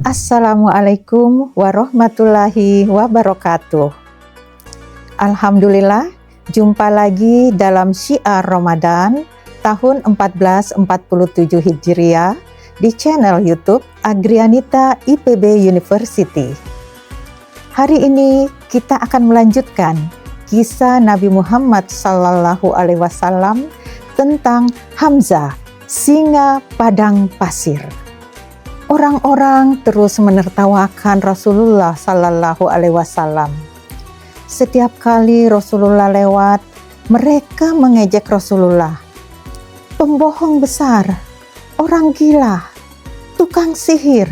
Assalamualaikum warahmatullahi wabarakatuh. Alhamdulillah, jumpa lagi dalam Syiar Ramadan tahun 1447 Hijriah di channel YouTube Agrianita IPB University. Hari ini kita akan melanjutkan kisah Nabi Muhammad SAW tentang Hamzah, singa padang pasir. Orang-orang terus menertawakan Rasulullah SAW. Setiap kali Rasulullah lewat, mereka mengejek Rasulullah. Pembohong besar, orang gila, tukang sihir.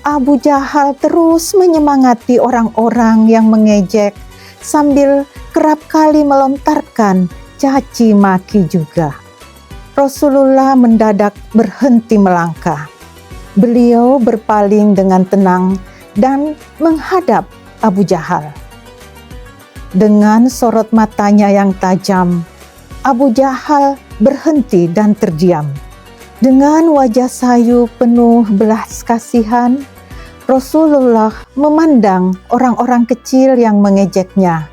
Abu Jahal terus menyemangati orang-orang yang mengejek sambil kerap kali melontarkan caci maki juga. Rasulullah mendadak berhenti melangkah. Beliau berpaling dengan tenang dan menghadap Abu Jahal. Dengan sorot matanya yang tajam, Abu Jahal berhenti dan terdiam. Dengan wajah sayu penuh belas kasihan, Rasulullah memandang orang-orang kecil yang mengejeknya.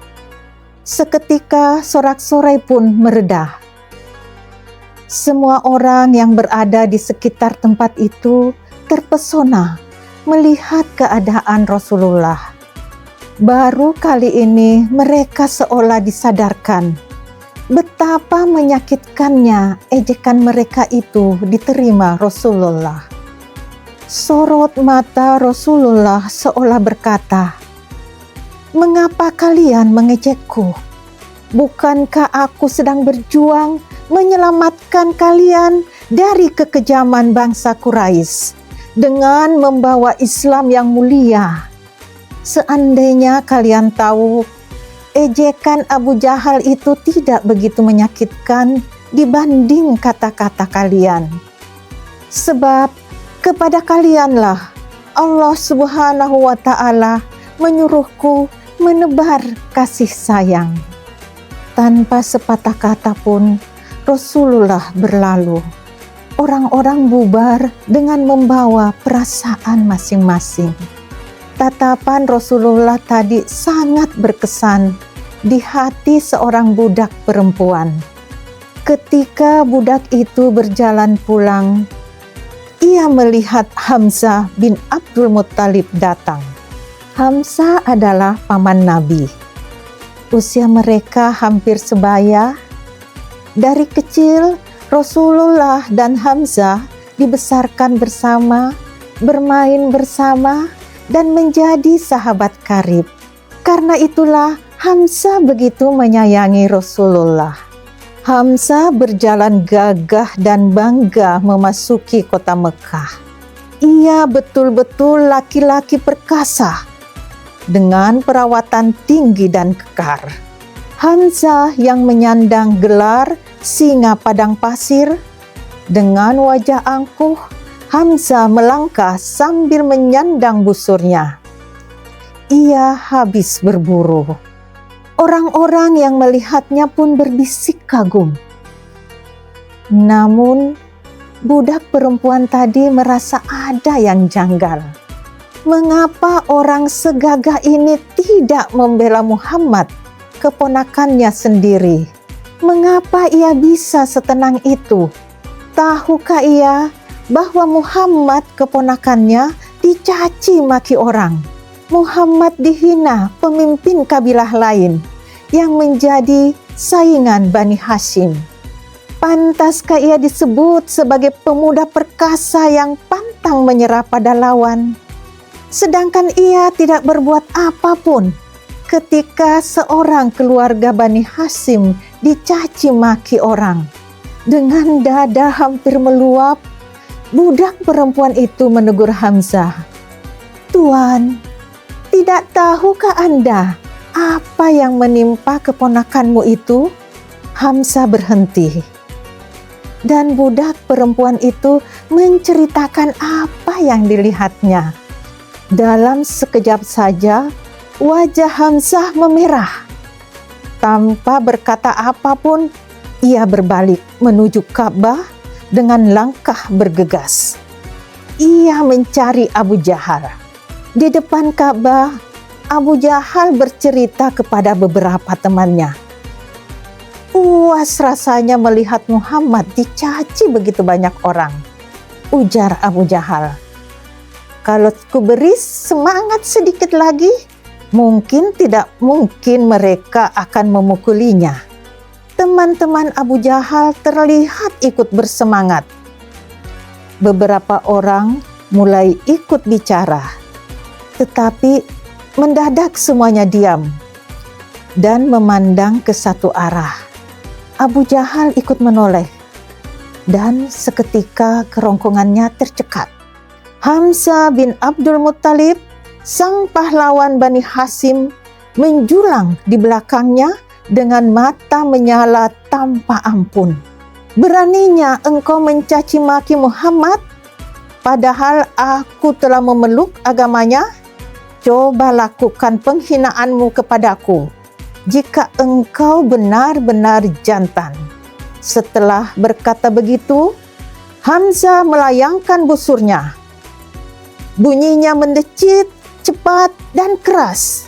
Seketika sorak-sorai pun mereda. Semua orang yang berada di sekitar tempat itu terpesona melihat keadaan Rasulullah. Baru kali ini mereka seolah disadarkan betapa menyakitkannya ejekan mereka itu diterima Rasulullah. Sorot mata Rasulullah seolah berkata, "Mengapa kalian mengejekku? Bukankah aku sedang berjuang menyelamatkan kalian dari kekejaman bangsa Quraisy dengan membawa Islam yang mulia? Seandainya kalian tahu, ejekan Abu Jahal itu tidak begitu menyakitkan dibanding kata-kata kalian. Sebab kepada kalianlah Allah Subhanahu wa Ta'ala menyuruhku menebar kasih sayang." Tanpa sepatah kata pun Rasulullah berlalu. Orang-orang bubar dengan membawa perasaan masing-masing. Tatapan Rasulullah tadi sangat berkesan di hati seorang budak perempuan. Ketika budak itu berjalan pulang, ia melihat Hamzah bin Abdul Muttalib datang. Hamzah adalah paman Nabi. Usia mereka hampir sebaya. Dari kecil, Rasulullah dan Hamzah dibesarkan bersama, bermain bersama, dan menjadi sahabat karib. Karena itulah Hamzah begitu menyayangi Rasulullah. Hamzah berjalan gagah dan bangga memasuki kota Mekah. Ia betul-betul laki-laki perkasa dengan perawatan tinggi dan kekar. Hamzah yang menyandang gelar singa padang pasir, dengan wajah angkuh, Hamzah melangkah sambil menyandang busurnya. Ia habis berburu. Orang-orang yang melihatnya pun berbisik kagum. Namun, budak perempuan tadi merasa ada yang janggal. Mengapa orang segagah ini tidak membela Muhammad, keponakannya sendiri? Mengapa ia bisa setenang itu? Tahukah ia bahwa Muhammad, keponakannya, dicaci maki orang? Muhammad dihina pemimpin kabilah lain yang menjadi saingan Bani Hashim. Pantaskah ia disebut sebagai pemuda perkasa yang pantang menyerah pada lawan? Sedangkan ia tidak berbuat apapun ketika seorang keluarga Bani Hashim dicaci maki orang. Dengan dada hampir meluap, budak perempuan itu menegur Hamzah, "Tuan, tidak tahukah Anda apa yang menimpa keponakanmu itu?" Hamzah berhenti. Dan budak perempuan itu menceritakan apa yang dilihatnya. Dalam sekejap saja, wajah Hamzah memerah. Tanpa berkata apapun, ia berbalik menuju Ka'bah dengan langkah bergegas. ia mencari Abu Jahal. Di depan Ka'bah, Abu Jahal bercerita kepada beberapa temannya. Puas rasanya melihat Muhammad dicaci begitu banyak orang. Ujar Abu Jahal, kalau ku beri semangat sedikit lagi, tidak mungkin mereka akan memukulinya. Teman-teman Abu Jahal terlihat ikut bersemangat. Beberapa orang mulai ikut bicara, tetapi mendadak semuanya diam dan memandang ke satu arah. Abu Jahal ikut menoleh, dan seketika kerongkongannya tercekat. Hamzah bin Abdul Muttalib, sang pahlawan Bani Hashim, menjulang di belakangnya dengan mata menyala tanpa ampun. Beraninya engkau mencaci maki Muhammad, padahal aku telah memeluk agamanya? Coba lakukan penghinaanmu kepadaku, jika engkau benar-benar jantan. Setelah berkata begitu, Hamzah melayangkan busurnya. Bunyinya mendecit, cepat, dan keras,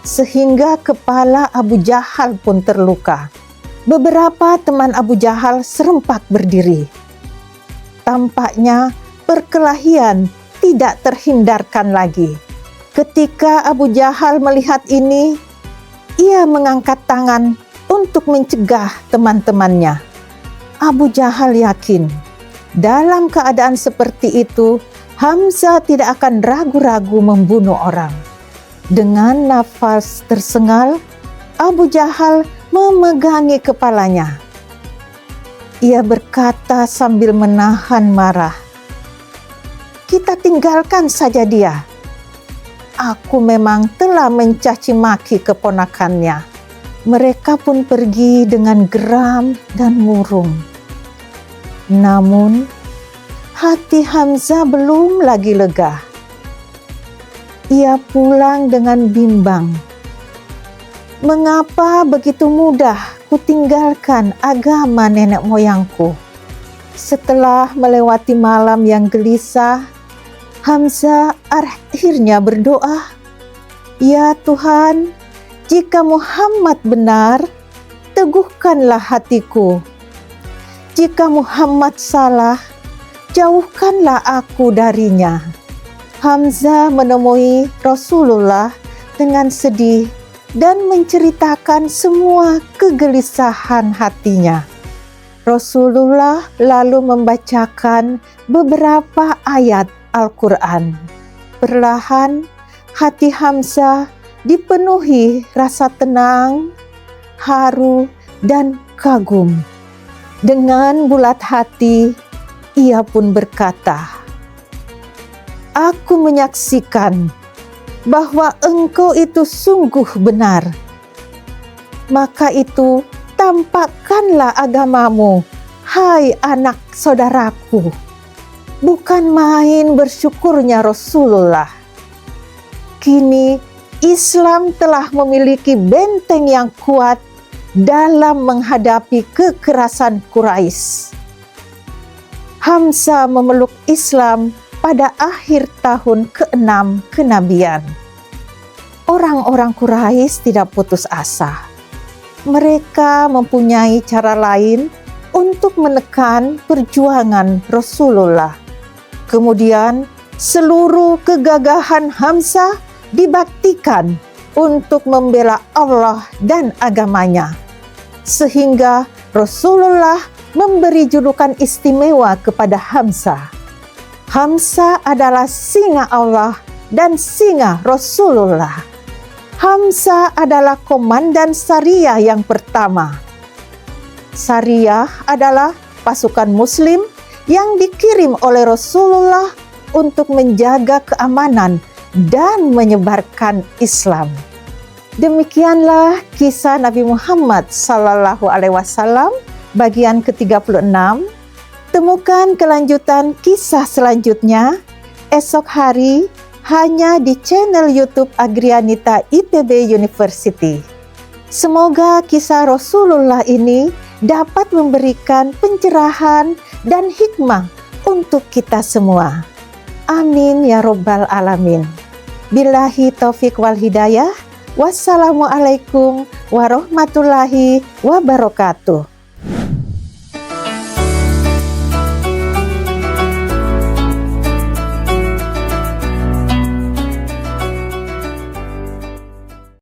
sehingga kepala Abu Jahal pun terluka. Beberapa teman Abu Jahal serempak berdiri. Tampaknya perkelahian tidak terhindarkan lagi. Ketika Abu Jahal melihat ini, ia mengangkat tangan untuk mencegah teman-temannya. Abu Jahal yakin, dalam keadaan seperti itu, Hamzah tidak akan ragu-ragu membunuh orang. Dengan nafas tersengal, Abu Jahal memegangi kepalanya. Ia berkata sambil menahan marah, "Kita tinggalkan saja dia. Aku memang telah mencaci maki keponakannya." Mereka pun pergi dengan geram dan murung. Namun, hati Hamzah belum lagi lega. Ia pulang dengan bimbang. Mengapa begitu mudah kutinggalkan agama nenek moyangku? Setelah melewati malam yang gelisah, Hamzah akhirnya berdoa, "Ya Tuhan, jika Muhammad benar, teguhkanlah hatiku. Jika Muhammad salah, jauhkanlah aku darinya." Hamzah menemui Rasulullah dengan sedih dan menceritakan semua kegelisahan hatinya. Rasulullah lalu membacakan beberapa ayat Al-Quran. Perlahan hati Hamzah dipenuhi rasa tenang, haru, dan kagum. Dengan bulat hati, ia pun berkata, "Aku menyaksikan bahwa engkau itu sungguh benar. Maka itu tampakkanlah agamamu, hai anak saudaraku." Bukan main bersyukurnya Rasulullah. Kini Islam telah memiliki benteng yang kuat dalam menghadapi kekerasan Quraisy. Hamzah memeluk Islam pada akhir tahun ke-6 kenabian. Orang-orang Quraisy tidak putus asa. Mereka mempunyai cara lain untuk menekan perjuangan Rasulullah. Kemudian seluruh kegagahan Hamzah dibaktikan untuk membela Allah dan agamanya, sehingga Rasulullah memberi julukan istimewa kepada Hamzah. Hamzah adalah singa Allah dan singa Rasulullah. Hamzah adalah komandan Sariyah yang pertama. Sariyah adalah pasukan Muslim yang dikirim oleh Rasulullah untuk menjaga keamanan dan menyebarkan Islam. Demikianlah kisah Nabi Muhammad SAW bagian ke-36. Temukan kelanjutan kisah selanjutnya esok hari hanya di channel YouTube Agrianita IPB University. Semoga kisah Rasulullah ini dapat memberikan pencerahan dan hikmah untuk kita semua. Amin ya Robbal Alamin. Billahi taufiq wal hidayah. Wassalamualaikum warahmatullahi wabarakatuh.